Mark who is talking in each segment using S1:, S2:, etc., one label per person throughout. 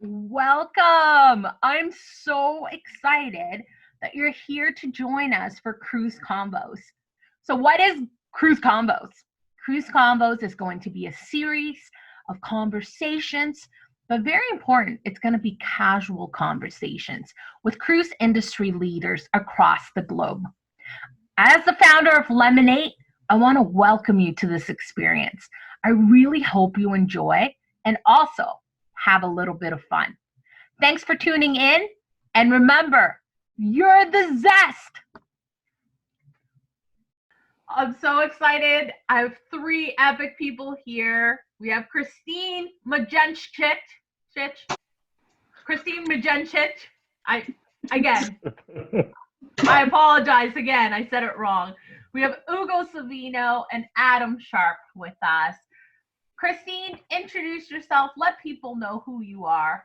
S1: Welcome! I'm so excited that you're here to join us for Cruise Convos. So, what is Cruise Convos? Cruise Convos is going to be a series of conversations, but very important, it's going to be casual conversations with cruise industry leaders across the globe. As the founder of Lemoneight, I want to welcome you to this experience. I really hope you enjoy and also have a little bit of fun. Thanks for tuning in. And remember, you're the zest. I'm so excited. I have three epic people here. We have Christine Majenjic. Christine Majenjic. I apologize again. I said it wrong. We have Ugo Savino and Adam Sharp with us. Christine, introduce yourself. Let people know who you are.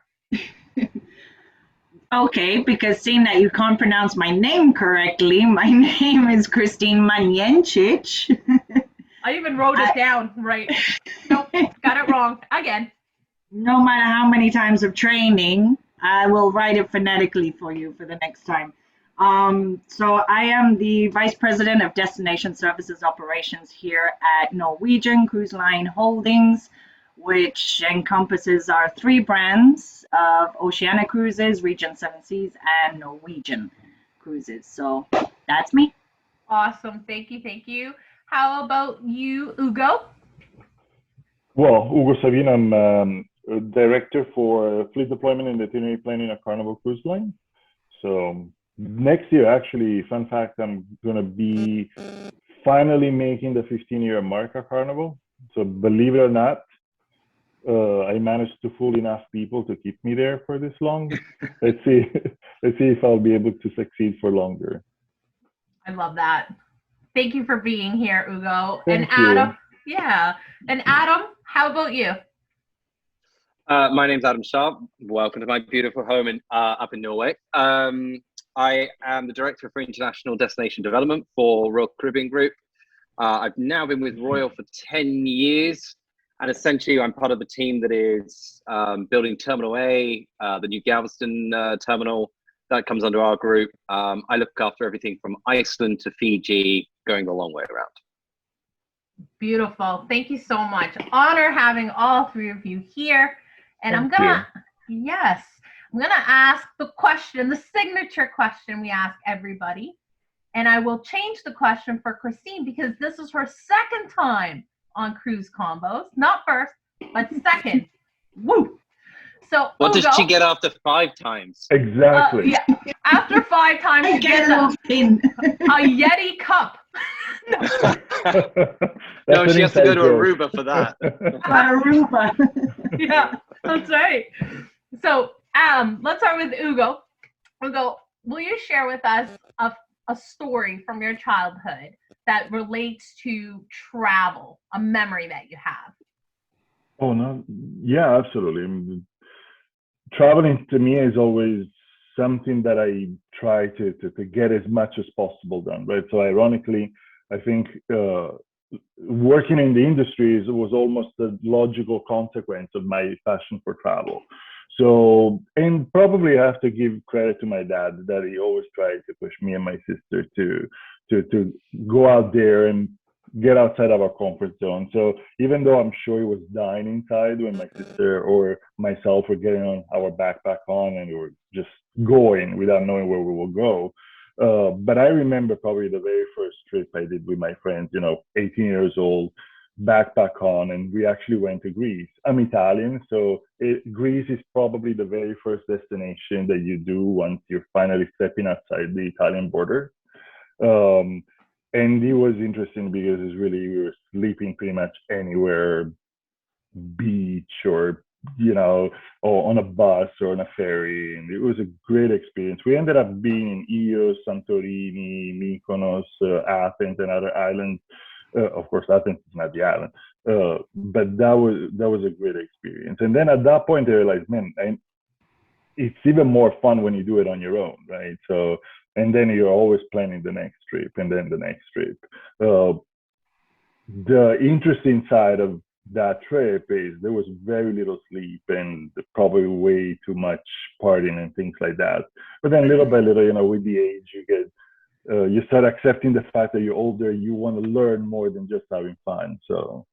S2: Okay, because seeing that you can't pronounce my name correctly, my name is Christine Majenjic.
S1: I even wrote it down right. Nope, got it wrong again.
S2: No matter how many times of training, I will write it phonetically for you for the next time. So I am the Vice President of Destination Services Operations here at Norwegian Cruise Line Holdings, which encompasses our three brands of Oceania Cruises, Regent Seven Seas, and Norwegian Cruises. So that's me.
S1: Awesome. Thank you. How about you, Ugo?
S3: Well, Ugo Savino, I'm Director for Fleet Deployment and Itinerary Planning at Carnival Cruise Line. So next year, actually, fun fact, I'm going to be finally making the 15-year mark at Carnival. So believe it or not, I managed to fool enough people to keep me there for this long. Let's see if I'll be able to succeed for longer.
S1: I love that. Thank you for being here, Ugo.
S3: Thank
S1: and Adam, you. Yeah. And Adam, how about you?
S4: My name's Adam Sharp. Welcome to my beautiful home up in Norway. I am the Director for International Destination Development for Royal Caribbean Group. I've now been with Royal for 10 years. And essentially, I'm part of the team that is building Terminal A, the new Galveston terminal that comes under our group. I look after everything from Iceland to Fiji, going the long way around.
S1: Beautiful. Thank you so much. Honor having all three of you here. And I'm gonna ask the question, the signature question we ask everybody. And I will change the question for Christine because this is her second time on Cruise Convos, not first, but second. Woo! So
S4: what Ugo, does she get after 5 times?
S3: Exactly.
S1: After 5 times, you get a Yeti cup.
S4: No, she has to go to Aruba for that.
S2: Aruba.
S1: Yeah, that's right. So let's start with Ugo. Ugo, will you share with us a story from your childhood that relates to travel, a memory that you have?
S3: Oh, no. Yeah, absolutely. Traveling to me is always something that I try to get as much as possible done, right? So ironically, I think working in the industry was almost a logical consequence of my passion for travel. So, and probably I have to give credit to my dad that he always tried to push me and my sister to go out there and get outside of our comfort zone. So even though I'm sure he was dying inside when my sister or myself were getting on our backpack on and we were just going without knowing where we will go. But I remember probably the very first trip I did with my friends, 18 years old, backpack on, and we actually went to Greece. I'm Italian, so Greece is probably the very first destination that you do once you're finally stepping outside the Italian border. And it was interesting because it's really, we were sleeping pretty much anywhere, beach or, or on a bus or on a ferry. And it was a great experience. We ended up being in Ios, Santorini, Mykonos, Athens, and other islands. Of course, Athens is not the island, but that was a great experience. And then at that point, I realized, man, it's even more fun when you do it on your own, right? So, and then you're always planning the next trip and then the next trip. The interesting side of that trip is there was very little sleep and probably way too much partying and things like that. But then little by little, you know, with the age, you get you start accepting the fact that you're older. You want to learn more than just having fun. So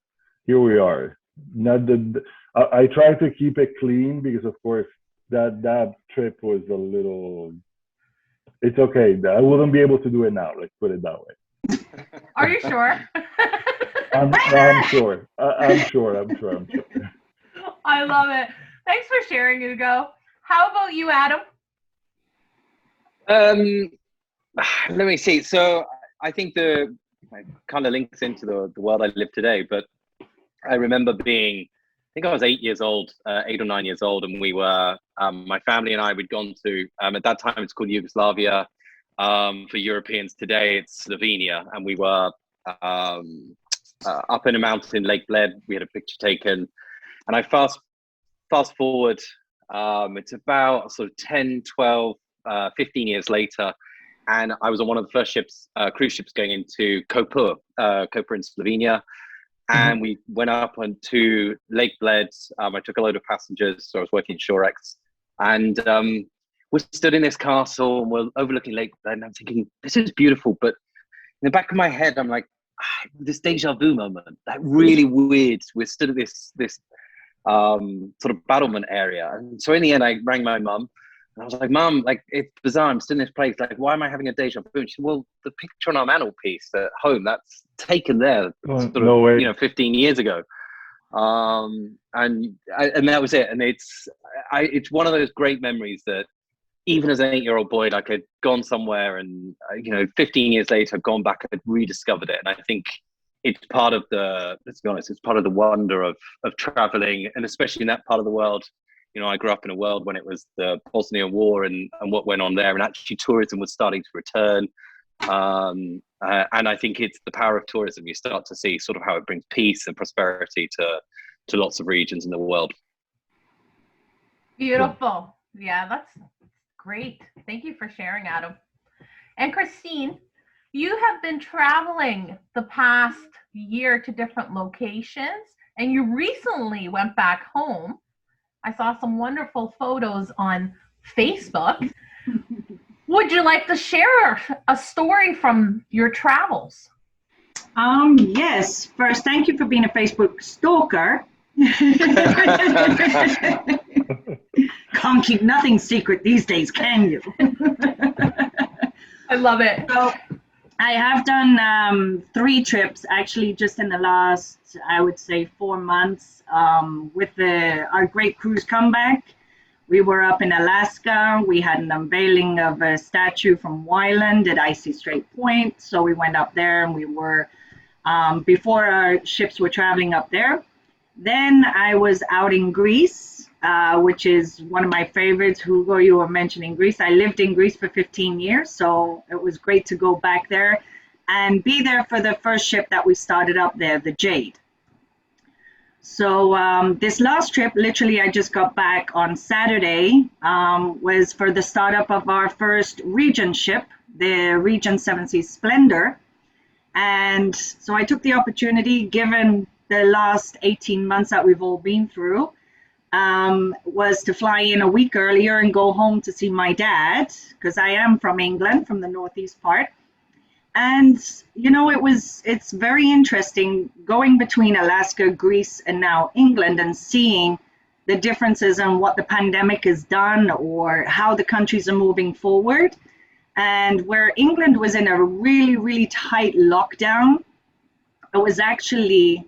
S3: here we are. Not that I try to keep it clean because, of course, that trip was a little. It's okay. I wouldn't be able to do it now. Let's put it that way.
S1: Are you sure?
S3: I'm sure. I'm sure.
S1: I love it. Thanks for sharing, Ugo. How about you, Adam?
S4: Let me see. So I think it kind of links into the world I live today. But I remember being, I think I was 8 years old, 8 or 9 years old, and we were, my family and I, we'd gone to, at that time it's called Yugoslavia. For Europeans today, it's Slovenia, and we were up in a mountain, Lake Bled. We had a picture taken, and I fast forward. It's about sort of 10, 12, 15 years later, and I was on one of the first ships, cruise ships going into Koper in Slovenia. And we went up onto Lake Bled. I took a load of passengers, so I was working Shorex. And we're stood in this castle, and we're overlooking Lake Bled. And I'm thinking, this is beautiful. But in the back of my head, I'm like, this deja vu moment, like really weird. We're stood at this sort of battlement area. And so in the end, I rang my mum. And I was like, Mum, like, it's bizarre. I'm still in this place. Like, why am I having a deja vu? And she said, well, the picture on our mantelpiece at home, that's taken there
S3: No way.
S4: 15 years ago. And that was it. And it's one of those great memories that even as an 8-year-old boy, like I'd gone somewhere and, 15 years later, I've gone back and rediscovered it. And I think it's part of let's be honest, it's part of the wonder of traveling, and especially in that part of the world. I grew up in a world when it was the Bosnian War and what went on there, and actually tourism was starting to return. And I think it's the power of tourism. You start to see sort of how it brings peace and prosperity to lots of regions in the world.
S1: Beautiful. Yeah, that's great. Thank you for sharing, Adam. And Christine, you have been traveling the past year to different locations, and you recently went back home. I saw some wonderful photos on Facebook. Would you like to share a story from your travels?
S2: Yes. First, thank you for being a Facebook stalker. Can't keep nothing secret these days, can you?
S1: I love it.
S2: So I have done 3 trips actually just in the last, I would say, 4 months with our great cruise comeback. We were up in Alaska. We had an unveiling of a statue from Wyland at Icy Strait Point. So we went up there, and we were, before our ships were traveling up there. Then I was out in Greece, which is one of my favorites. Hugo, you were mentioning Greece. I lived in Greece for 15 years, so it was great to go back there and be there for the first ship that we started up there, the Jade. So this last trip, literally, I just got back on Saturday, was for the startup of our first Regent ship, the Regent 7 Seas Splendor. And so I took the opportunity, given the last 18 months that we've all been through, was to fly in a week earlier and go home to see my dad, because I am from England, from the northeast part. And, it's very interesting going between Alaska, Greece, and now England, and seeing the differences in what the pandemic has done or how the countries are moving forward. And where England was in a really, really tight lockdown, it was actually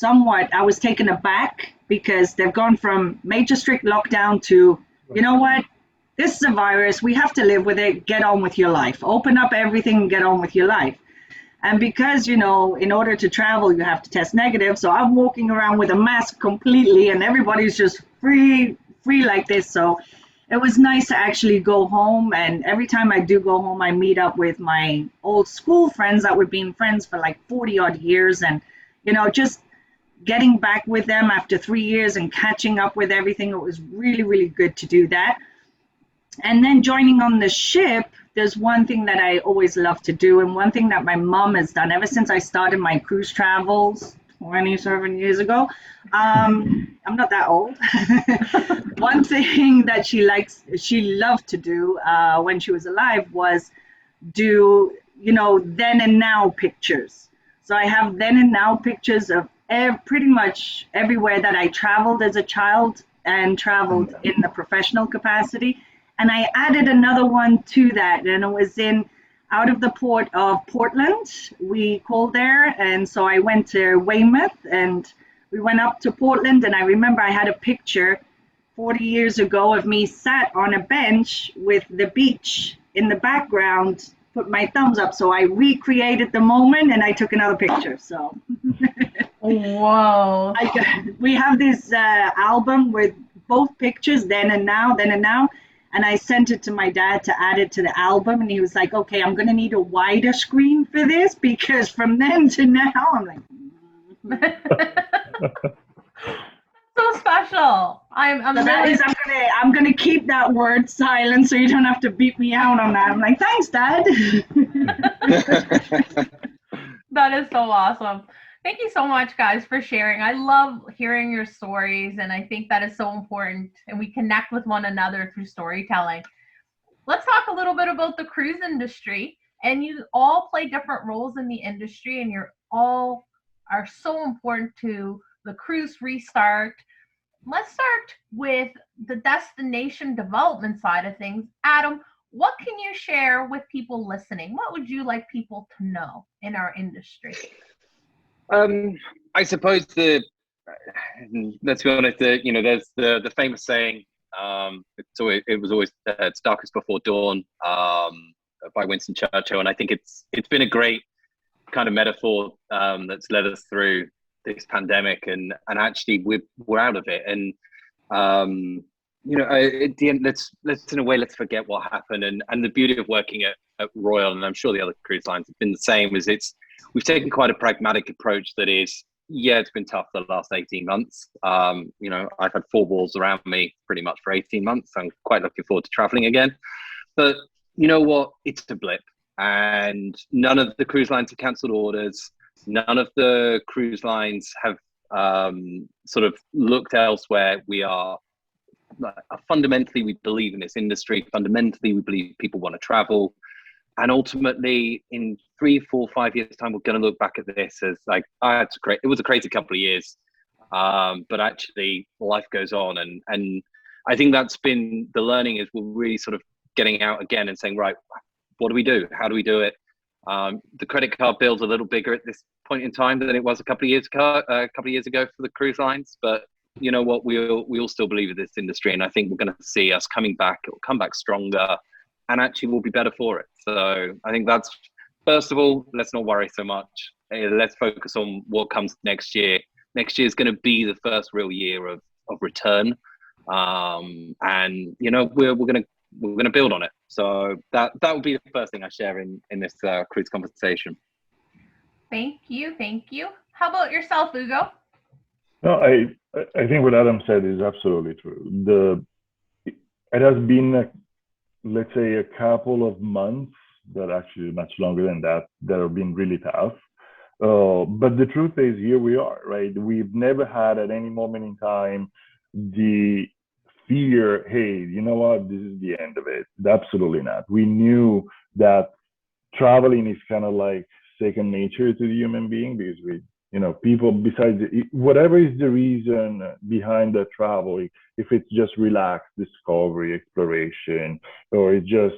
S2: I was taken aback, because they've gone from major strict lockdown to, you know what, this is a virus, we have to live with it, get on with your life, open up everything and get on with your life. And because, in order to travel, you have to test negative. So I'm walking around with a mask completely, and everybody's just free like this. So it was nice to actually go home. And every time I do go home, I meet up with my old school friends that we've been friends for like 40 odd years. And, just getting back with them after 3 years and catching up with everything, it was really, really good to do that. And then joining on the ship, there's one thing that I always love to do, and one thing that my mom has done ever since I started my cruise travels 27 years ago. I'm not that old. One thing that she loved to do when she was alive was do, then and now pictures. So I have then and now pictures of pretty much everywhere that I traveled as a child and traveled in the professional capacity. And I added another one to that, and it was out of the port of Portland. We called there, and so I went to Weymouth, and we went up to Portland, and I remember I had a picture 40 years ago of me sat on a bench with the beach in the background, put my thumbs up. So I recreated the moment, and I took another picture. So
S1: whoa.
S2: We have this album with both pictures, then and now. And I sent it to my dad to add it to the album. And he was like, okay, I'm going to need a wider screen for this, because from then to now, I'm like,
S1: so special.
S2: I'm going to keep that word silent so you don't have to beat me out on that. I'm like, thanks, Dad.
S1: That is so awesome. Thank you so much, guys, for sharing. I love hearing your stories, and I think that is so important, and we connect with one another through storytelling. Let's talk a little bit about the cruise industry, and you all play different roles in the industry, and you're all are so important to the cruise restart. Let's start with the destination development side of things. Adam, what can you share with people listening? What would you like people to know in our industry?
S4: I suppose let's be honest, there's the famous saying, it was always it's darkest before dawn, by Winston Churchill, and I think it's been a great kind of metaphor that's led us through this pandemic, and actually we're out of it, and at the end, let's forget what happened, and the beauty of working at Royal, and I'm sure the other cruise lines have been the same, is we've taken quite a pragmatic approach that is, it's been tough the last 18 months. I've had 4 walls around me pretty much for 18 months. I'm quite looking forward to traveling again. But you know what? It's a blip. And none of the cruise lines have cancelled orders. None of the cruise lines have sort of looked elsewhere. We are fundamentally, we believe in this industry. Fundamentally, we believe people want to travel. And ultimately, in 3, 4, 5 years' time, we're going to look back at this as like, it was a crazy couple of years, but actually life goes on. And I think that's been the learning, is we're really sort of getting out again and saying, right, what do we do? How do we do it? The credit card bill's a little bigger at this point in time than it was a couple of years ago for the cruise lines. But you know what? We all still believe in this industry, and I think we're going to see us coming back. It will come back stronger. And actually we'll be better for it. So I think that's, first of all, let's not worry so much. Let's focus on what comes next year. Next year is going to be the first real year of return. And we're going to build on it. So that would be the first thing I share in this cruise conversation.
S1: Thank you. How about yourself, Ugo?
S3: No, I think what Adam said is absolutely true. It has been let's say a couple of months, but actually much longer than that have been really tough. But the truth is, here we are, right? We've never had at any moment in time the fear, hey, you know what, this is the end of it. Absolutely not. We knew that traveling is kind of like second nature to the human being, because people, besides whatever is the reason behind the travel, if it's just relaxed discovery, exploration, or it's just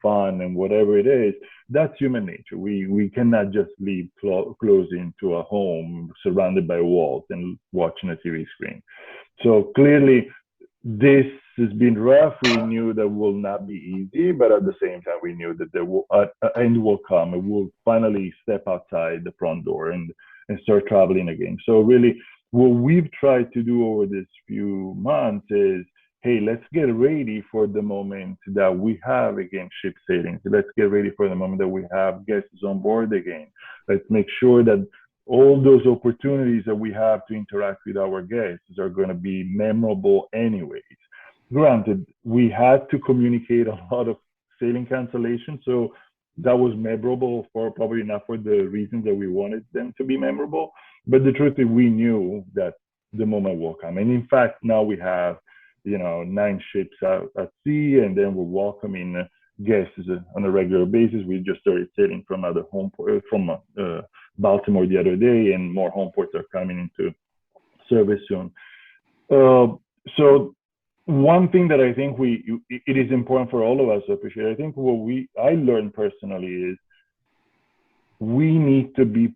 S3: fun and whatever it is, that's human nature. We cannot just leave close into a home surrounded by walls and watching a TV screen. So clearly this has been rough. We knew that will not be easy, but at the same time we knew that there will an end will come, and we'll finally step outside the front door and start traveling again. So really what we've tried to do over this few months is, hey, let's get ready for the moment that we have again ship sailings. Let's get ready for the moment that we have guests on board again. Let's make sure that all those opportunities that we have to interact with our guests are going to be memorable anyways. Granted, we had to communicate a lot of sailing cancellations, so that was memorable, for probably not for the reasons that we wanted them to be memorable, But the truth is, we knew that the moment will come. And in fact, now we have, 9 ships out at sea, and then we're welcoming guests on a regular basis. We just started sailing from other from Baltimore the other day, and more home ports are coming into service soon. So one thing that I think it is important for all of us to appreciate, I think I learned personally is we need to be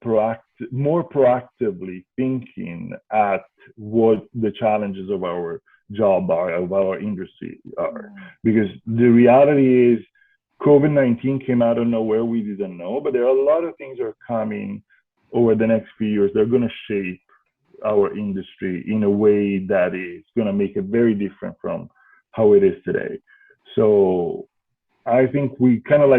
S3: more proactively thinking at what the challenges of our job are, of our industry are. Because the reality is COVID-19 came out of nowhere, we didn't know, but there are a lot of things that are coming over the next few years. They're going to shape our industry in a way that is going to make it very different from how it is today. So I think we kind of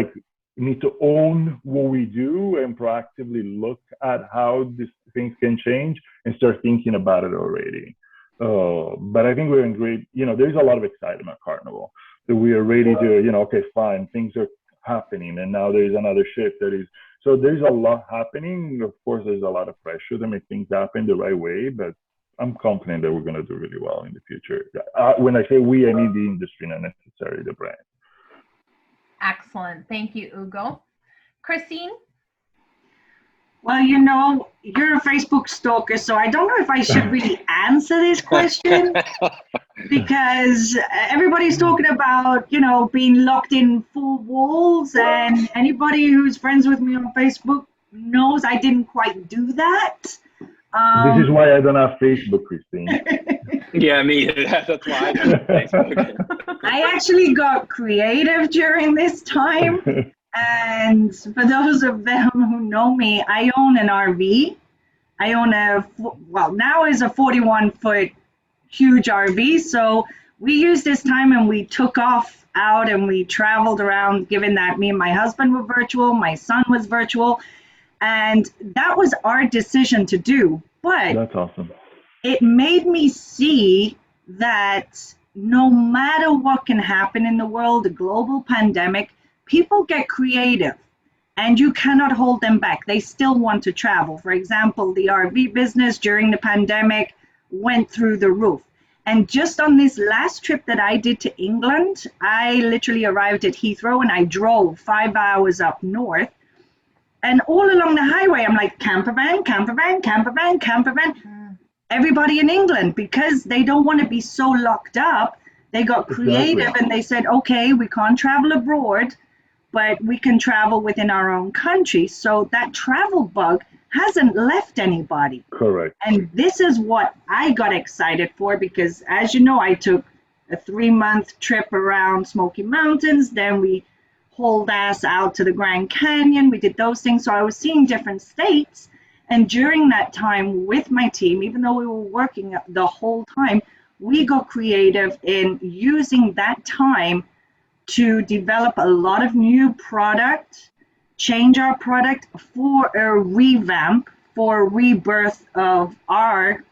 S3: need to own what we do and proactively look at how these things can change and start thinking about it already. But I think we're in great, there's a lot of excitement at Carnival. So we are ready to, okay, fine, things are happening, and now there's another shift so there's a lot happening. Of course, there's a lot of pressure to make things happen the right way, but I'm confident that we're going to do really well in the future. When I say we, I mean the industry, not necessarily the brand.
S1: Excellent. Thank you, Ugo. Christine?
S2: Well, you're a Facebook stalker, so I don't know if I should really answer this question because everybody's talking about, being locked in 4 walls, and anybody who's friends with me on Facebook knows I didn't quite do that.
S3: This is why I don't have Facebook, Christine.
S4: Yeah, me. That's why I don't have Facebook.
S2: I actually got creative during this time. And for those of them who know me, I own an RV. I own now is a 41-foot huge RV. So we used this time and we took off out and we traveled around, given that me and my husband were virtual, my son was virtual. And that was our decision to do. But
S3: that's awesome.
S2: It made me see that no matter what can happen in the world, a global pandemic, people get creative and you cannot hold them back. They still want to travel. For example, the RV business during the pandemic went through the roof. And just on this last trip that I did to England, I literally arrived at Heathrow and I drove 5 hours up north. And all along the highway, I'm like, camper van, camper van, camper van, camper van. Everybody in England, because they don't want to be so locked up, they got creative. Exactly. And they said, okay, we can't travel abroad, but we can travel within our own country. So that travel bug hasn't left anybody.
S3: Correct.
S2: And this is what I got excited for, because as you know, I took a 3-month trip around Smoky Mountains. Then we hauled ass out to the Grand Canyon. We did those things. So I was seeing different states. And during that time with my team, even though we were working the whole time, we got creative in using that time to develop a lot of new product, change our product for a revamp, for a rebirth of our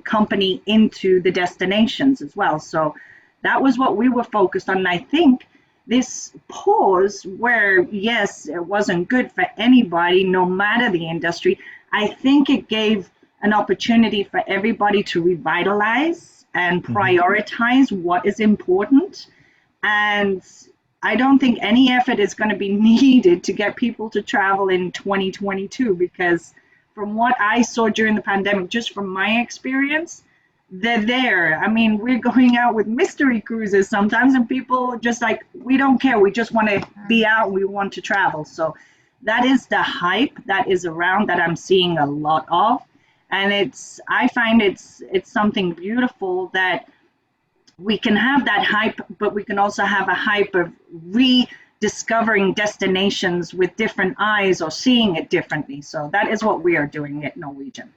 S2: company into the destinations as well. So that was what we were focused on. And I think this pause where, yes, it wasn't good for anybody, no matter the industry, I think it gave an opportunity for everybody to revitalize and prioritize what is important. And I don't think any effort is going to be needed to get people to travel in 2022, because from what I saw during the pandemic, just from my experience, they're there. I mean, we're going out with mystery cruises sometimes and people just like, we don't care. We just want to be out. We want to travel. So that is the hype that is around that I'm seeing a lot of. And I find it's something beautiful that we can have that hype, but we can also have a hype of rediscovering destinations with different eyes or seeing it differently. So that is what we are doing at Norwegian.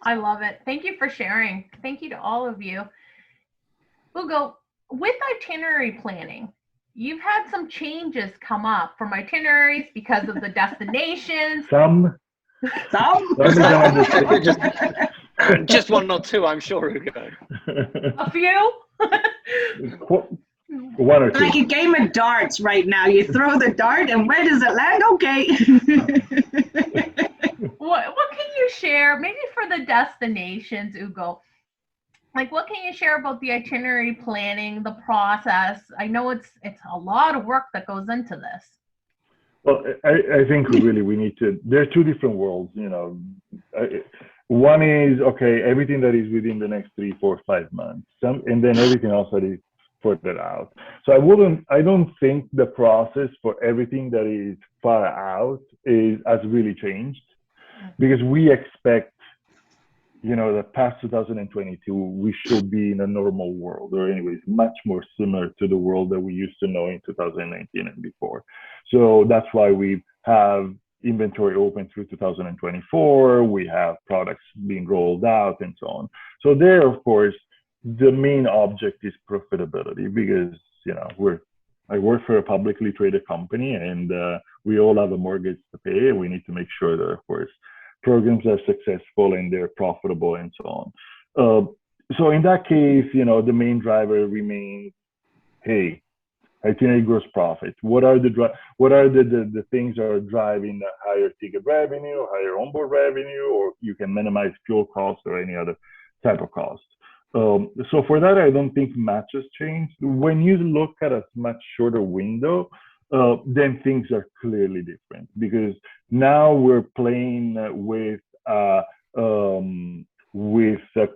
S1: I love it. Thank you for sharing. Thank you to all of you. Ugo, with itinerary planning, you've had some changes come up from itineraries because of the destinations.
S3: Some.
S4: Just 1 or 2, I'm sure, Ugo.
S1: A few?
S3: One or
S2: It's
S3: two.
S2: like a game of darts right now. You throw the dart, and where does it land? Okay.
S1: What can you share, maybe for the destinations, Ugo? Like, what can you share about the itinerary planning, the process? I know it's a lot of work that goes into this.
S3: Well, I think we need to, there are two different worlds, you know. One is, okay, everything that is within the next 3, 4, 5 months, and then everything else that is further out. So I don't think the process for everything that is far out has really changed, because we expect, you know, that past 2022, we should be in a normal world, or anyways, much more similar to the world that we used to know in 2019 and before. So that's why we have inventory open through 2024. We have products being rolled out and so on. So there, of course, the main object is profitability, because, you know, I work for a publicly traded company, and we all have a mortgage to pay, and we need to make sure that, of course, programs are successful and they're profitable and so on. So in that case, you know, the main driver remains, hey, itinerary gross profit. What are the things that are driving the higher ticket revenue, higher onboard revenue, or you can minimize fuel costs or any other type of cost. So for that, I don't think much has changed. When you look at a much shorter window, then things are clearly different, because now we're playing with a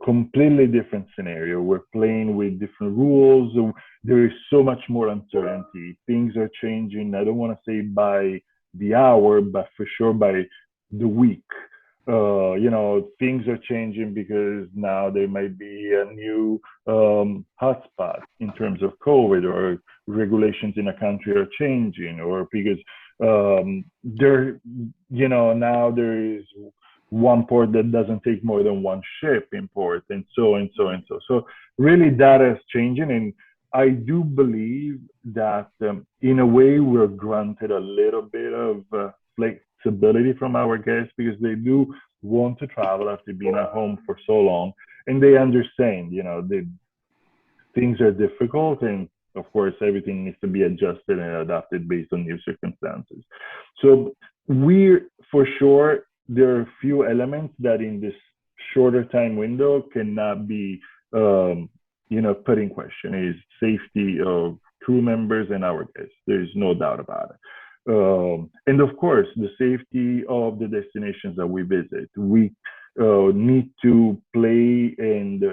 S3: completely different scenario. We're playing with different rules. There is so much more uncertainty. Things are changing. I don't want to say by the hour, but for sure by the week. You know, things are changing because now there might be a new hotspot in terms of COVID, or regulations in a country are changing, or because there, you know, now there is one port that doesn't take more than one ship import, and so and so and so. So really, that is changing, and I do believe that in a way we're granted a little bit of flexibility from our guests, because they do want to travel after being at home for so long, and they understand, you know, things are difficult, and of course everything needs to be adjusted and adapted based on new circumstances. So for sure, there are a few elements that in this shorter time window cannot be you know, put in question. Is safety of crew members and our guests. There is no doubt about it. And of course, the safety of the destinations that we visit. We need to play and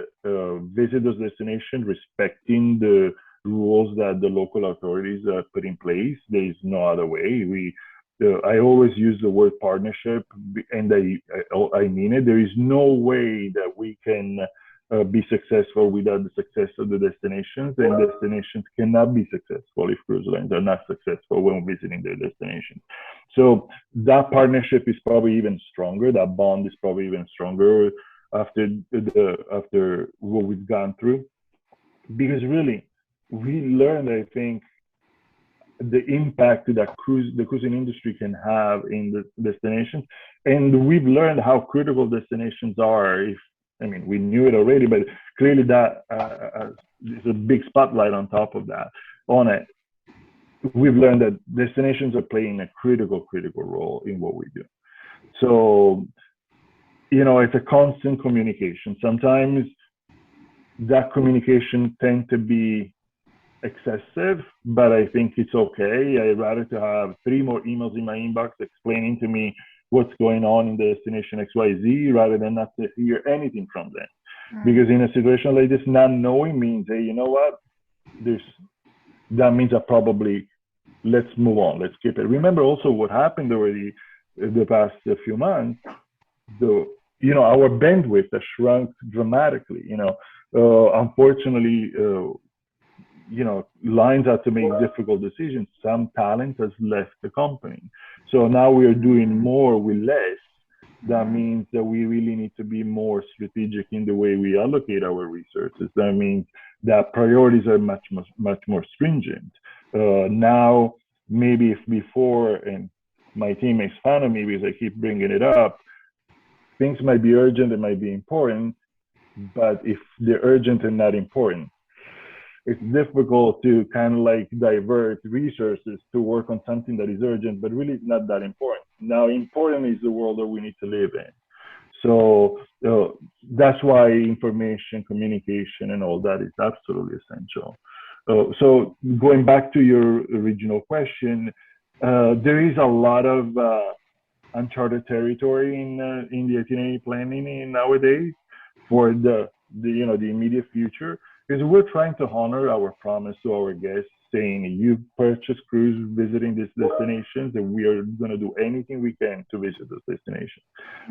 S3: visit those destinations respecting the rules that the local authorities put in place. There is no other way. I always use the word partnership, and I mean it. There is no way that we can be successful without the success of the destinations, and destinations cannot be successful if cruise lines are not successful when visiting their destinations. So that partnership is probably even stronger. That bond is probably even stronger after what we've gone through, because really we learned, I think, the impact that the cruising industry can have in the destinations, and we've learned how critical destinations are. I mean, we knew it already, but clearly that there's a big spotlight on top of that. On it, we've learned that destinations are playing a critical role in what we do. So, you know, it's a constant communication. Sometimes that communication tends to be excessive, but I think it's okay. I'd rather to have 3 more emails in my inbox explaining to me what's going on in destination XYZ, rather than not to hear anything from them. Because in a situation like this, not knowing means, hey, you know what? That means that probably let's move on, let's keep it. Remember also what happened already the past few months. You know, our bandwidth has shrunk dramatically. You know, unfortunately, you know, lines have to make difficult decisions. Some talent has left the company. So now we are doing more with less. That means that we really need to be more strategic in the way we allocate our resources. That means that priorities are much more stringent. Now, maybe if before, and my team makes fun of me because I keep bringing it up, things might be urgent, it might be important, but if they're urgent and not important, it's difficult to kind of like divert resources to work on something that is urgent, but really it's not that important. Now, important is the world that we need to live in. So that's why information, communication, and all that is absolutely essential. So going back to your original question, there is a lot of uncharted territory in the itinerary planning nowadays for the immediate future, because we're trying to honor our promise to our guests, saying you purchase cruise visiting these destinations, and we are going to do anything we can to visit those destinations.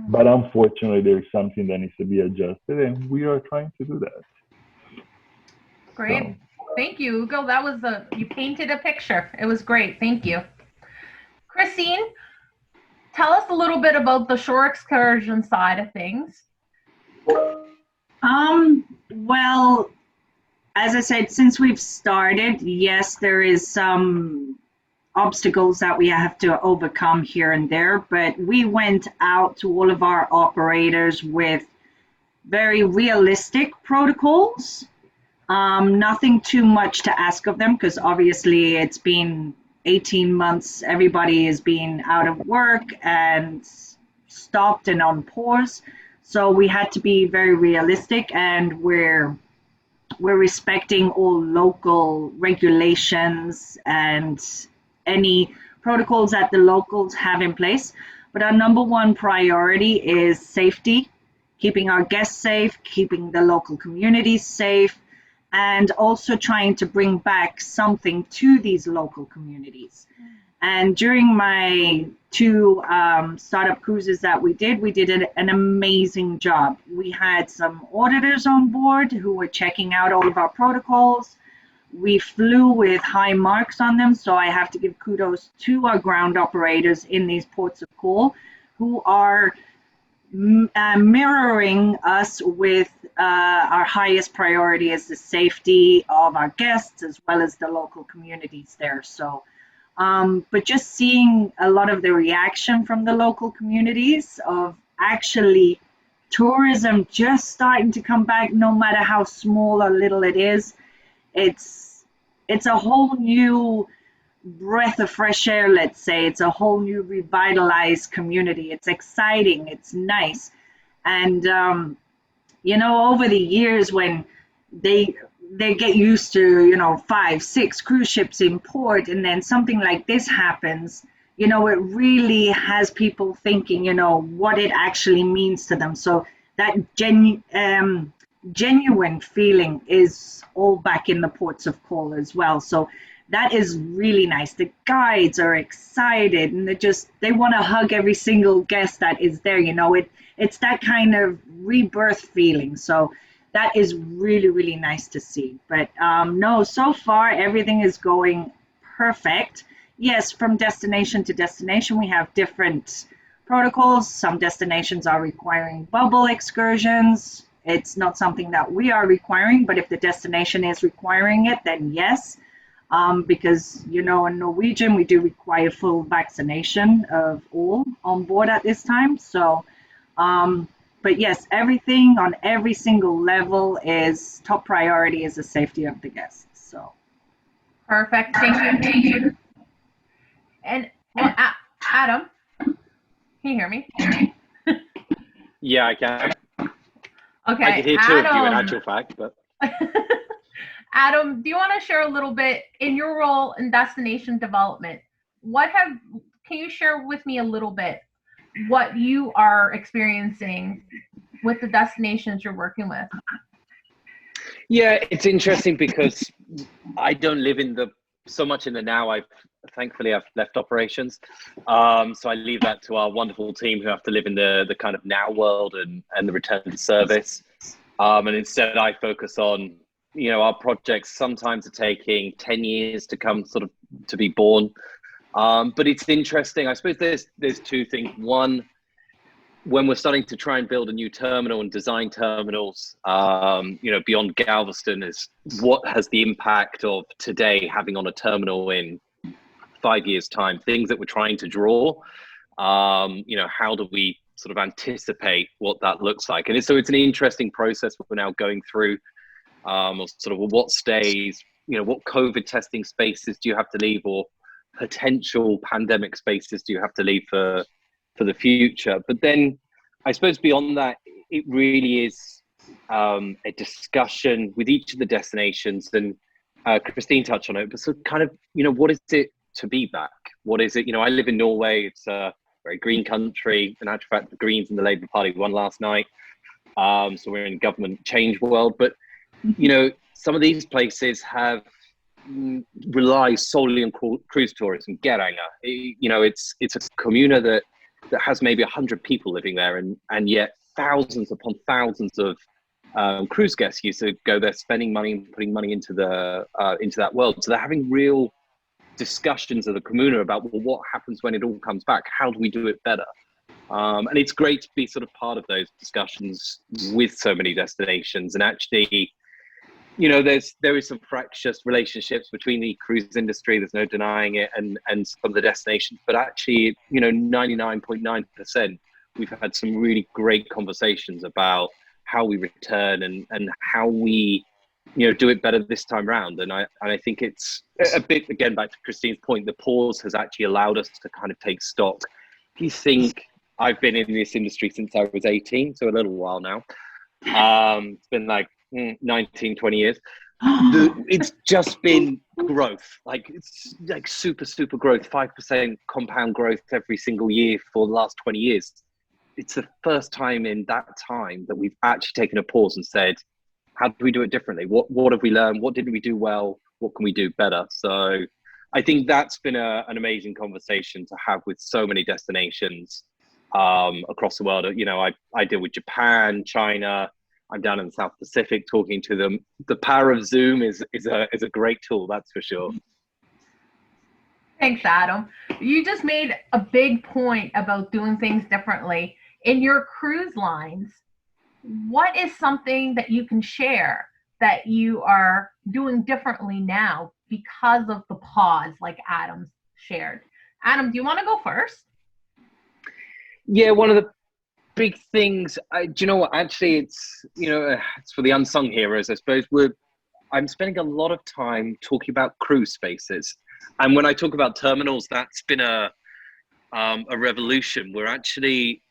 S3: But unfortunately, there's something that needs to be adjusted, and we are trying to do that.
S1: Great. So. Thank you, Hugo. That was you painted a picture. It was great. Thank you. Christine, tell us a little bit about the shore excursion side of things.
S2: Well, as I said, since we've started, yes, there is some obstacles that we have to overcome here and there, but we went out to all of our operators with very realistic protocols. Nothing too much to ask of them, because obviously it's been 18 months. Everybody is being out of work and stopped and on pause. So we had to be very realistic, and we're respecting all local regulations and any protocols that the locals have in place. But our number one priority is safety, keeping our guests safe, keeping the local communities safe, and also trying to bring back something to these local communities. And during my 2 startup cruises that we did an amazing job. We had some auditors on board who were checking out all of our protocols. We flew with high marks on them, so I have to give kudos to our ground operators in these ports of call, who are mirroring us with our highest priority is the safety of our guests as well as the local communities there. So but just seeing a lot of the reaction from the local communities of actually tourism just starting to come back, no matter how small or little it is, it's a whole new breath of fresh air, let's say. It's a whole new revitalized community. It's exciting, it's nice. And over the years, when they get used to 5, 6 cruise ships in port, and then something like this happens, it really has people thinking what it actually means to them. So that genuine feeling is all back in the ports of call as well. So that is really nice. The guides are excited, and they want to hug every single guest that is there. It's that kind of rebirth feeling. So that is really, really nice to see. But no, so far everything is going perfect. Yes, from destination to destination, we have different protocols. Some destinations are requiring bubble excursions. It's not something that we are requiring, but if the destination is requiring it, then yes. Because, in Norwegian, we do require full vaccination of all on board at this time. So, but yes, everything on every single level is top priority is the safety of the guests. So
S1: perfect. Thank you. And Adam, can you hear me?
S4: Yeah, I can.
S1: Okay.
S4: I can hear two of you in actual fact, but.
S1: Adam, do you want to share a little bit in your role in destination development? Can you share with me a little bit what you are experiencing with the destinations you're working with?
S4: Yeah, it's interesting because I don't live so much in the now. Thankfully I've left operations, so I leave that to our wonderful team who have to live in the kind of now world and the return to service. And instead I focus on our projects sometimes are taking 10 years to come to be born. But it's interesting. I suppose there's 2 things. One, when we're starting to try and build a new terminal and design terminals, beyond Galveston, is what has the impact of today having on a terminal in 5 years' time, things that we're trying to draw. How do we sort of anticipate what that looks like? And so it's an interesting process we're now going through or sort of what stays, what COVID testing spaces do you have to leave, or potential pandemic spaces do you have to leave for the future. But then I suppose beyond that, it really is a discussion with each of the destinations, and Christine touched on it, but so kind of, what is it to be back? What is it? I live in Norway. It's a very green country. In actual fact, the Greens and the Labour Party won last night. So we're in government change world. But, some of these places have rely solely on cruise tourism. Geiranger, it's a communa that has maybe 100 people living there, and yet thousands upon thousands of cruise guests used to go there, spending money and putting money into that world. So they're having real discussions of the communa about, well, what happens when it all comes back? How do we do it better? And it's great to be sort of part of those discussions with so many destinations. And actually, there is some fractious relationships between the cruise industry, there's no denying it, and some of the destinations. But actually, 99.9%, we've had some really great conversations about how we return and how we, do it better this time round. And I think it's a bit, again, back to Christine's point, the pause has actually allowed us to kind of take stock. If you think, I've been in this industry since I was 18, so a little while now. It's been like 19, 20 years. It's just been growth. Like, it's like super growth, 5% compound growth every single year for the last 20 years. It's the first time in that time that we've actually taken a pause and said, how do we do it differently? What have we learned? What did we do well? What can we do better? So I think that's been an amazing conversation to have with so many destinations across the world. I deal with Japan, China. I'm down in the South Pacific talking to them. The power of Zoom is a great tool, that's for sure.
S1: Thanks, Adam. You just made a big point about doing things differently. In your cruise lines, what is something that you can share that you are doing differently now because of the pause, like Adam shared? Adam, do you want to go first?
S4: Yeah, one of the big things, do you know what? Actually, it's for the unsung heroes, I suppose. I'm spending a lot of time talking about cruise spaces, and when I talk about terminals, that's been a revolution. We're actually,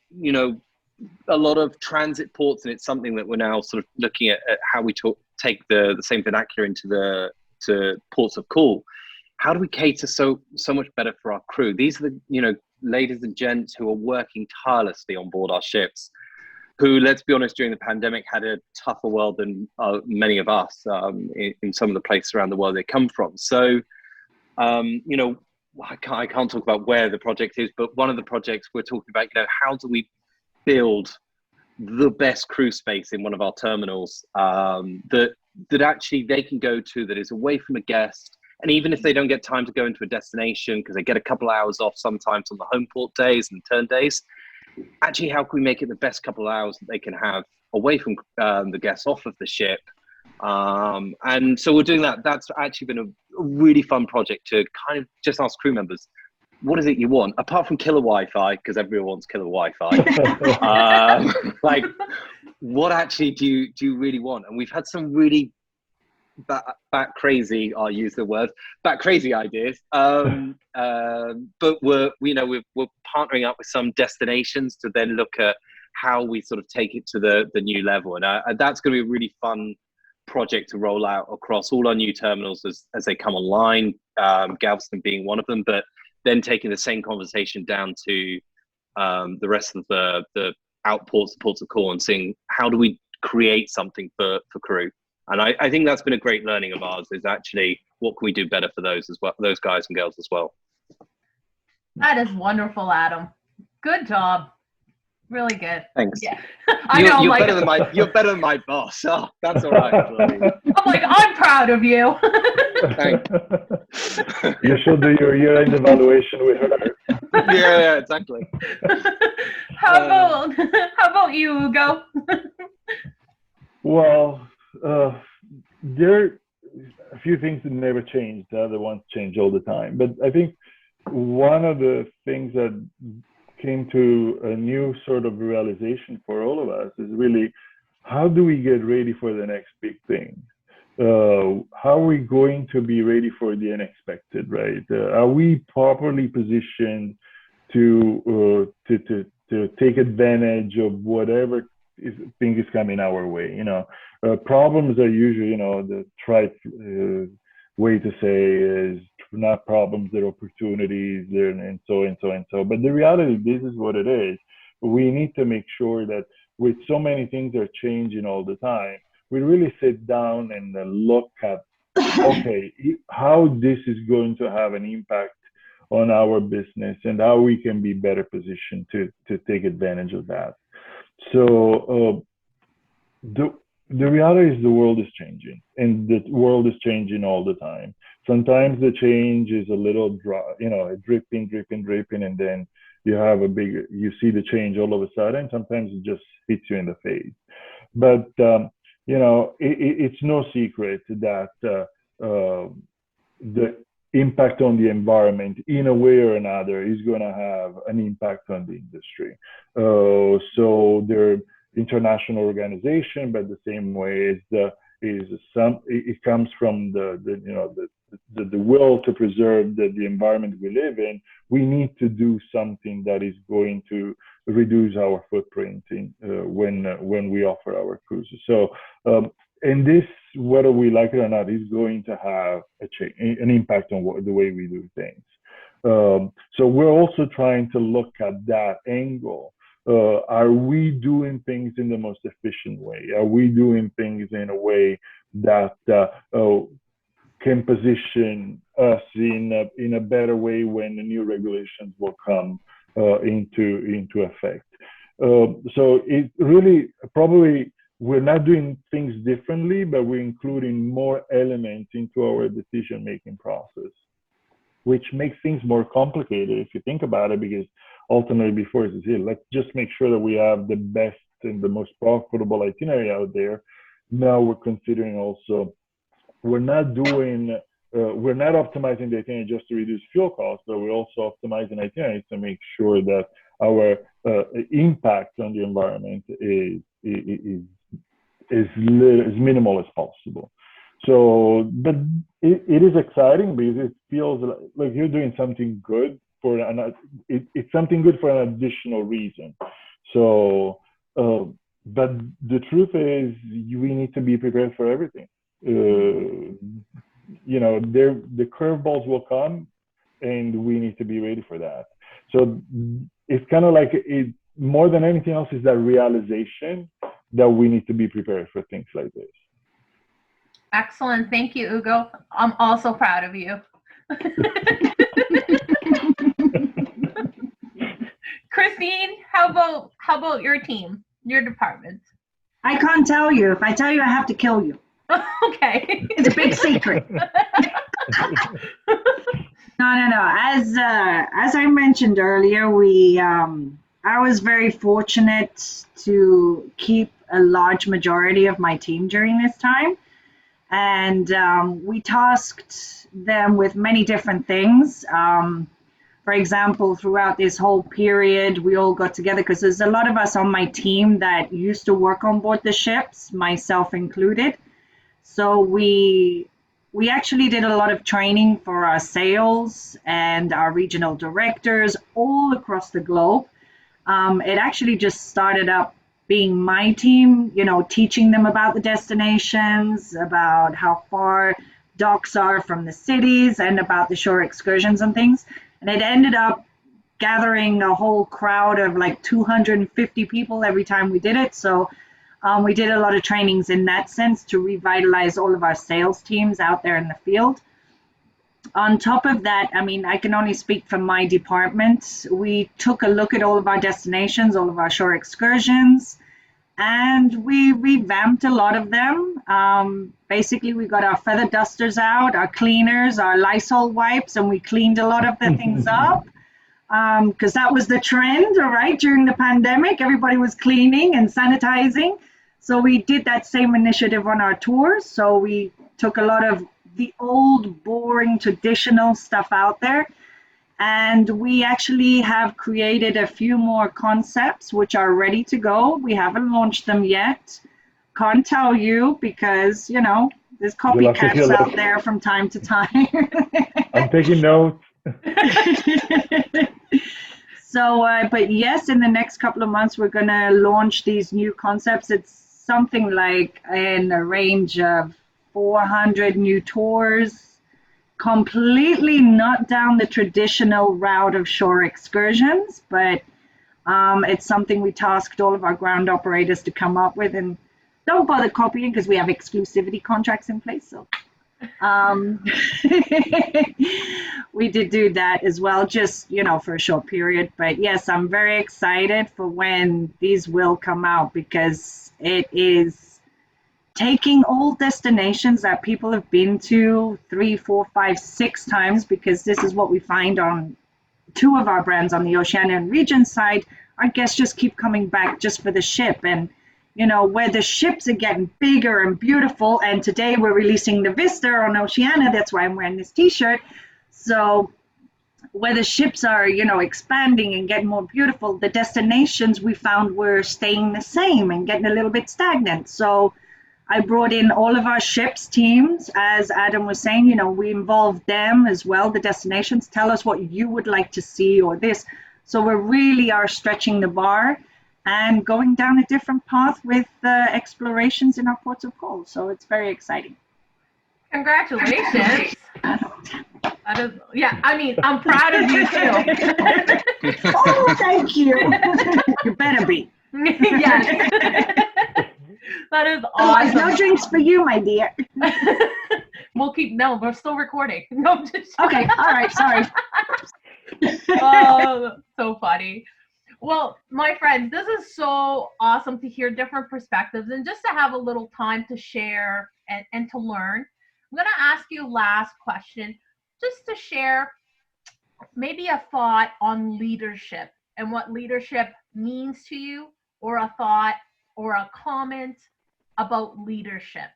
S4: a lot of transit ports, and it's something that we're now sort of looking at how we take the same vernacular to ports of call. How do we cater so much better for our crew? These are the ladies and gents who are working tirelessly on board our ships, who, let's be honest, during the pandemic had a tougher world than many of us in some of the places around the world they come from. So, I can't talk about where the project is, but one of the projects we're talking about, how do we build the best cruise space in one of our terminals that actually they can go to, that is away from a guest. And even if they don't get time to go into a destination, because they get a couple of hours off sometimes on the home port days and turn days, actually, how can we make it the best couple of hours that they can have away from the guests, off of the ship? And so we're doing that. That's actually been a really fun project to kind of just ask crew members, what is it you want? Apart from killer Wi-Fi, because everyone wants killer Wi-Fi. Like, what actually do you really want? And we've had some really bat crazy, I'll use the word, bat crazy ideas. But we're partnering up with some destinations to then look at how we sort of take it to the new level. And that's going to be a really fun project to roll out across all our new terminals as they come online, Galveston being one of them, but then taking the same conversation down to the rest of the outports, the ports of call, and seeing how do we create something for crew. And I think that's been a great learning of ours, is actually what can we do better for those as well, those guys and girls as well.
S1: That is wonderful, Adam. Good job. Really good.
S4: Thanks.
S1: Yeah. I know.
S4: You're better than my boss. Oh, that's all right.
S1: I'm like, I'm proud of you.
S4: Thanks.
S3: You should do your year-end evaluation with her.
S4: Yeah, exactly.
S1: How about you, Hugo?
S3: Well, there are a few things that never change. The other ones change all the time. But I think one of the things that came to a new sort of realization for all of us is really, how do we get ready for the next big thing? how are we going to be ready for the unexpected, right? Are we properly positioned to take advantage of whatever thing is coming our way? You know, problems are usually, you know, the trite way to say is not problems, they're opportunities, and so and so and so. But the reality, this is what it is. We need to make sure that with so many things are changing all the time, we really sit down and look at, okay, how this is going to have an impact on our business and how we can be better positioned to take advantage of that. So the reality is the world is changing, and the world is changing all the time. Sometimes the change is a little dry, you know, dripping, and then you see the change all of a sudden. Sometimes it just hits you in the face. But you know, it's no secret that the impact on the environment in a way or another is going to have an impact on the industry. So they're international organization, but the same way it comes from the will to preserve the environment we live in. We need to do something that is going to reduce our footprint when we offer our cruises. So and this, whether we like it or not, is going to have an impact on the way we do things. So we're also trying to look at that angle. Are we doing things in the most efficient way? Are we doing things in a way that can position us in a better way when the new regulations will come into effect? So it really probably, we're not doing things differently, but we're including more elements into our decision-making process, which makes things more complicated if you think about it, because ultimately before it's here, let's just make sure that we have the best and the most profitable itinerary out there. Now we're considering also, we're not optimizing the itinerary just to reduce fuel costs, but we're also optimizing itineraries to make sure that our impact on the environment is as minimal as possible. So, but it is exciting because it feels like you're doing something good it's something good for an additional reason. So, but the truth is, we need to be prepared for everything. You know, the curveballs will come, and we need to be ready for that. So it's kind of like more than anything else is that realization that we need to be prepared for things like this.
S1: Excellent. Thank you, Ugo. I'm also proud of you. Christine, how about your team, your department?
S2: I can't tell you. If I tell you, I have to kill you.
S1: Okay.
S2: It's a big secret. No. As I mentioned earlier, I was very fortunate to keep a large majority of my team during this time. And we tasked them with many different things. For example, throughout this whole period, we all got together because there's a lot of us on my team that used to work on board the ships, myself included. So we actually did a lot of training for our sales and our regional directors all across the globe. It actually just started up being my team, you know, teaching them about the destinations, about how far docks are from the cities, and about the shore excursions and things. And it ended up gathering a whole crowd of like 250 people every time we did it. So we did a lot of trainings in that sense to revitalize all of our sales teams out there in the field. On top of that, I mean, I can only speak from my department. We took a look at all of our destinations, all of our shore excursions, and we revamped a lot of them. Basically, we got our feather dusters out, our cleaners, our Lysol wipes, and we cleaned a lot of the things up because that was the trend, all right, during the pandemic. Everybody was cleaning and sanitizing. So we did that same initiative on our tours. So we took a lot of the old, boring, traditional stuff out there. And we actually have created a few more concepts which are ready to go. We haven't launched them yet. Can't tell you because, you know, There's
S3: You'll have to
S2: copycats
S3: hear
S2: out
S3: that.
S2: there from time to time.
S3: I'm taking notes.
S2: So, but yes, in the next couple of months, we're going to launch these new concepts. It's something like in a range of 400 new tours, completely not down the traditional route of shore excursions, but it's something we tasked all of our ground operators to come up with, and don't bother copying because we have exclusivity contracts in place. So we did do that as well, just, you know, for a short period. But yes, I'm very excited for when these will come out, because it is taking old destinations that people have been to 3, 4, 5, 6 times, because this is what we find on 2 of our brands on the Oceania and Region side. Our guests just keep coming back just for the ship, and you know, where the ships are getting bigger and beautiful. And today we're releasing the Vista on Oceania. That's why I'm wearing this t-shirt. So where the ships are, you know, expanding and getting more beautiful, the destinations we found were staying the same and getting a little bit stagnant. So I brought in all of our ships teams, as Adam was saying, you know, we involved them as well, the destinations. Tell us what you would like to see or this. So we really are stretching the bar and going down a different path with explorations in our ports of call. So it's very exciting.
S1: Congratulations. That is, yeah, I mean, I'm proud of you too.
S2: Oh, thank you. You better be.
S1: Yes. That is
S2: Otherwise,
S1: awesome.
S2: no drinks for you, my dear.
S1: No, we're still recording. No, just
S2: Okay, all right, sorry.
S1: Oh, so funny. Well, my friends, this is so awesome to hear different perspectives and just to have a little time to share and to learn. I'm going to ask you a last question, just to share maybe a thought on leadership and what leadership means to you, or a thought or a comment about leadership.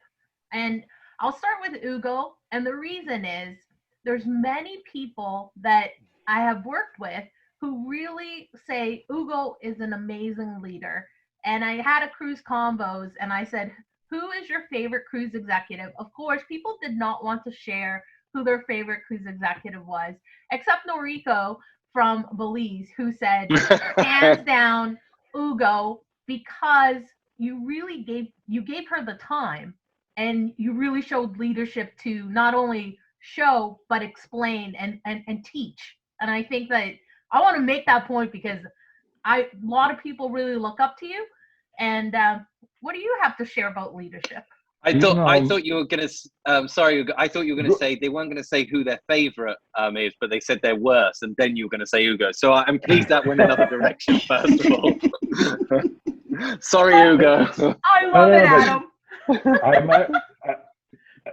S1: And I'll start with Ugo. And the reason is there's many people that I have worked with who really say Ugo is an amazing leader. And I had a cruise convos and I said, who is your favorite cruise executive? Of course, people did not want to share who their favorite cruise executive was, except Noriko from Belize, who said, hands down, Ugo, because you really gave her the time, and you really showed leadership to not only show but explain and teach. And I think that I want to make that point because a lot of people really look up to you. And what do you have to share about leadership?
S4: I thought you were gonna. Sorry, Ugo, I thought you were gonna say they weren't gonna say who their favorite is, but they said their worst, and then you were gonna say Ugo. So I'm pleased that went another direction. First of all, sorry, Ugo.
S1: I love it, Adam.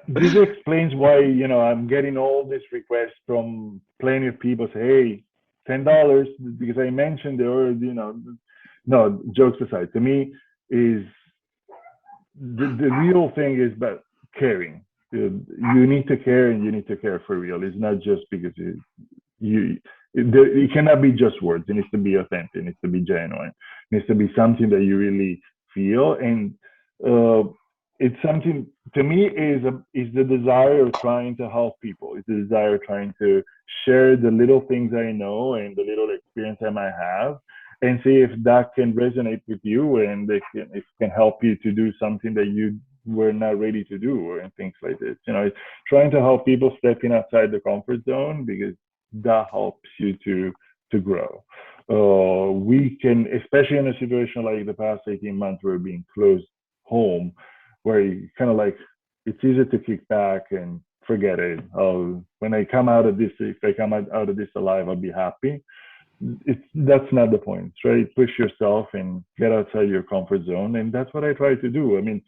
S3: This explains why, you know, I'm getting all these requests from plenty of people say, hey, $10 because I mentioned it, or, you know, no, jokes aside, to me is the real thing is about caring. You need to care, and you need to care for real. It's not just because it cannot be just words. It needs to be authentic. It needs to be genuine. It needs to be something that you really feel. And it's something, to me, is the desire of trying to help people. It's the desire of trying to share the little things I know and the little experience I might have, and see if that can resonate with you, and if it can help you to do something that you were not ready to do, or things like this. You know, it's trying to help people stepping outside the comfort zone, because that helps you to grow. We can, especially in a situation like the past 18 months, where we're being closed home, where you kind of like, it's easy to kick back and forget it. When I come out of this, if I come out of this alive, I'll be happy. That's not the point, right? Push yourself and get outside your comfort zone, and that's what I try to do. I mean,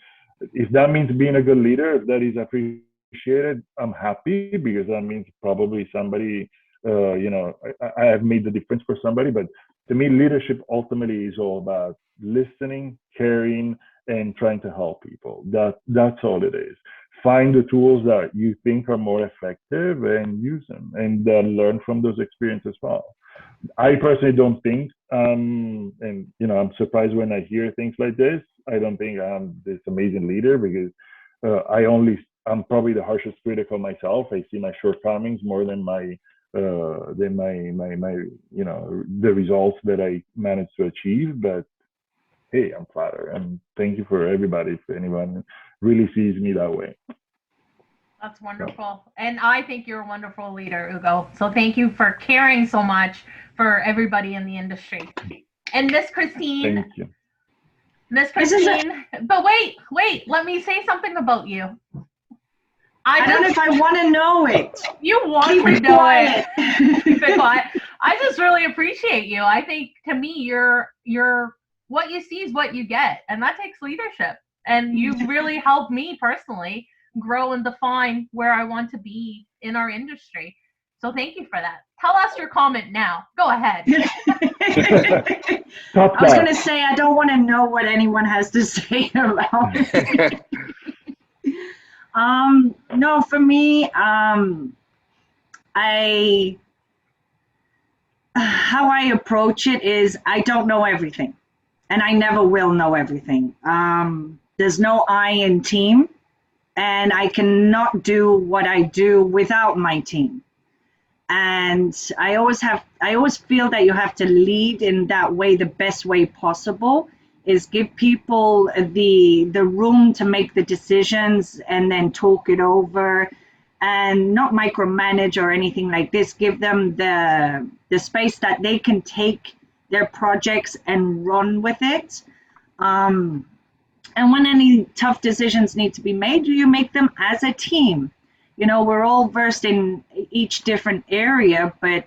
S3: if that means being a good leader, if that is appreciated, I'm happy, because that means probably somebody, you know, I have made the difference for somebody. But to me, leadership ultimately is all about listening, caring, and trying to help people. That's all it is. Find the tools that you think are more effective and use them, and learn from those experiences as well. I personally don't think, and you know, I'm surprised when I hear things like this. I don't think I'm this amazing leader, because I only I'm probably the harshest critic of myself. I see my shortcomings more than my you know, the results that I managed to achieve. But hey, I'm flattered, and thank you for everybody if anyone really sees me that way.
S1: That's wonderful. And I think you're a wonderful leader, Ugo. So thank you for caring so much for everybody in the industry. And Miss Christine.
S3: Thank you.
S1: Miss Christine, but wait, let me say something about you.
S2: I don't know if I want to know it.
S1: You want
S2: Keep
S1: to
S2: it
S1: know
S2: quiet.
S1: it. Keep it quiet. I just really appreciate you. I think to me, you're what you see is what you get, and that takes leadership. And you've really helped me personally grow and define where I want to be in our industry. So thank you for that. Tell us your comment now. Go ahead.
S2: I was going to say, I don't want to know what anyone has to say about it. No, for me, how I approach it is I don't know everything, and I never will know everything. There's no I in team, and I cannot do what I do without my team. And I always feel that you have to lead in that way, the best way possible is give people the room to make the decisions and then talk it over and not micromanage or anything like this. Give them the space that they can take their projects and run with it. And when any tough decisions need to be made, you make them as a team. You know, we're all versed in each different area, but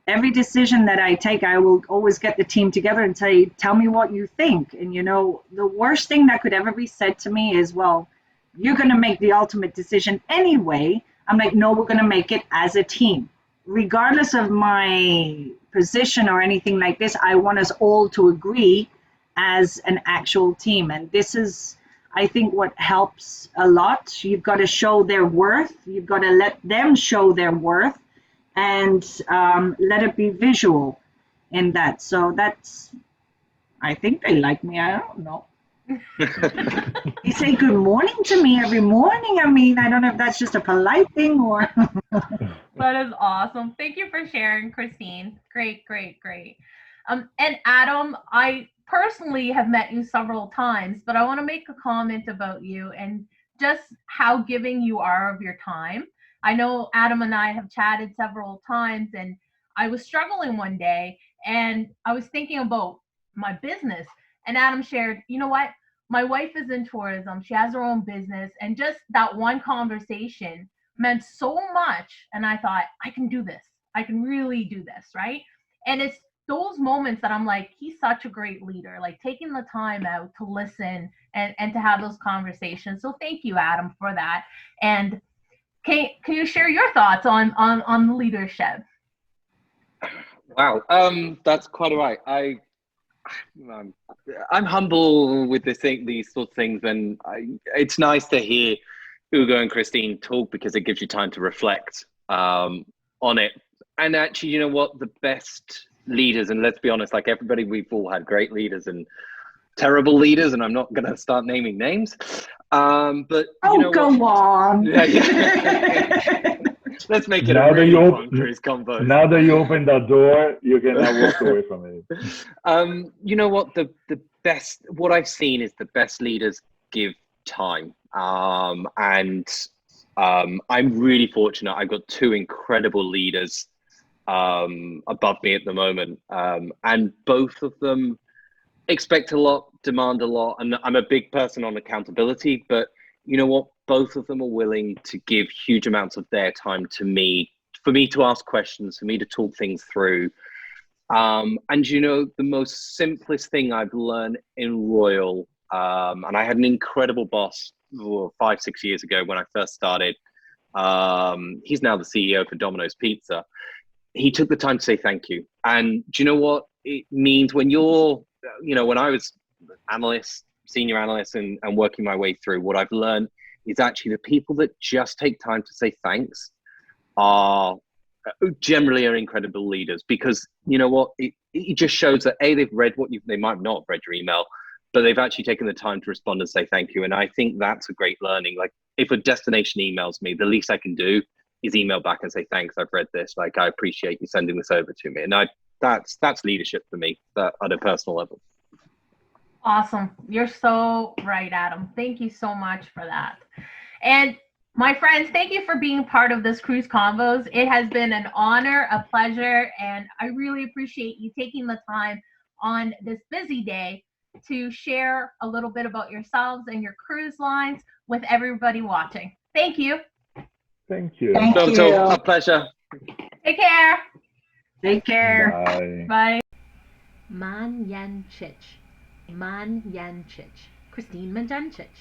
S2: every decision that I take, I will always get the team together and say, tell me what you think. And, you know, the worst thing that could ever be said to me is, well, you're going to make the ultimate decision anyway. I'm like, no, we're going to make it as a team. Regardless of my position or anything like this, I want us all to agree as an actual team. And this is, I think, what helps a lot. You've got to show their worth. You've got to let them show their worth and let it be visual in that. So that's, I think they like me. I don't know. You say good morning to me every morning. I mean, I don't know if that's just a polite thing or.
S1: That is awesome. Thank you for sharing, Christine. Great. And Adam, I personally have met you several times, but I want to make a comment about you and just how giving you are of your time. I know Adam and I have chatted several times, and I was struggling one day and I was thinking about my business, and Adam shared, you know what? My wife is in tourism. She has her own business, and just that one conversation meant so much. And I thought, I can do this. I can really do this, right? And it's those moments that I'm like, he's such a great leader, like taking the time out to listen and to have those conversations. So thank you, Adam, for that. And can you share your thoughts on leadership?
S4: Wow, that's quite all right. I'm humble with these sort of things, and it's nice to hear Ugo and Christine talk because it gives you time to reflect on it. And actually, you know what? The best leaders, and let's be honest, like everybody, we've all had great leaders and terrible leaders, and I'm not going to start naming names. But you know
S2: go on.
S4: Yeah. Let's make it
S3: now
S4: a really fun cruise convo.
S3: Now that you open that door, you can now walk away from it.
S4: You know what? The best, what I've seen is the best leaders give time. And I'm really fortunate. I've got two incredible leaders above me at the moment. And both of them expect a lot, demand a lot. And I'm a big person on accountability, but you know what? Both of them are willing to give huge amounts of their time to me, for me to ask questions, for me to talk things through. And you know, the most simplest thing I've learned in Royal, and I had an incredible boss 5-6 years ago when I first started. He's now the CEO for Domino's Pizza. He took the time to say thank you. And do you know what it means when you're, you know, when I was analyst, senior analyst and working my way through, what I've learned is actually the people that just take time to say thanks are generally incredible leaders, because you know what, it just shows that they've read they might not have read your email, but they've actually taken the time to respond and say thank you. And I think that's a great learning. Like if a destination emails me, the least I can do is email back and say, thanks, I've read this. Like, I appreciate you sending this over to me. And that's leadership for me, that at a personal level.
S1: Awesome. You're so right, Adam. Thank you so much for that. And my friends, thank you for being part of this Cruise Convos. It has been an honor, a pleasure, and I really appreciate you taking the time on this busy day to share a little bit about yourselves and your cruise lines with everybody watching. Thank you.
S3: Thank you.
S2: Thank you.
S4: A pleasure.
S1: Take care.
S2: Take care.
S3: Bye.
S1: Bye. Majenjic. Christine Majenjic.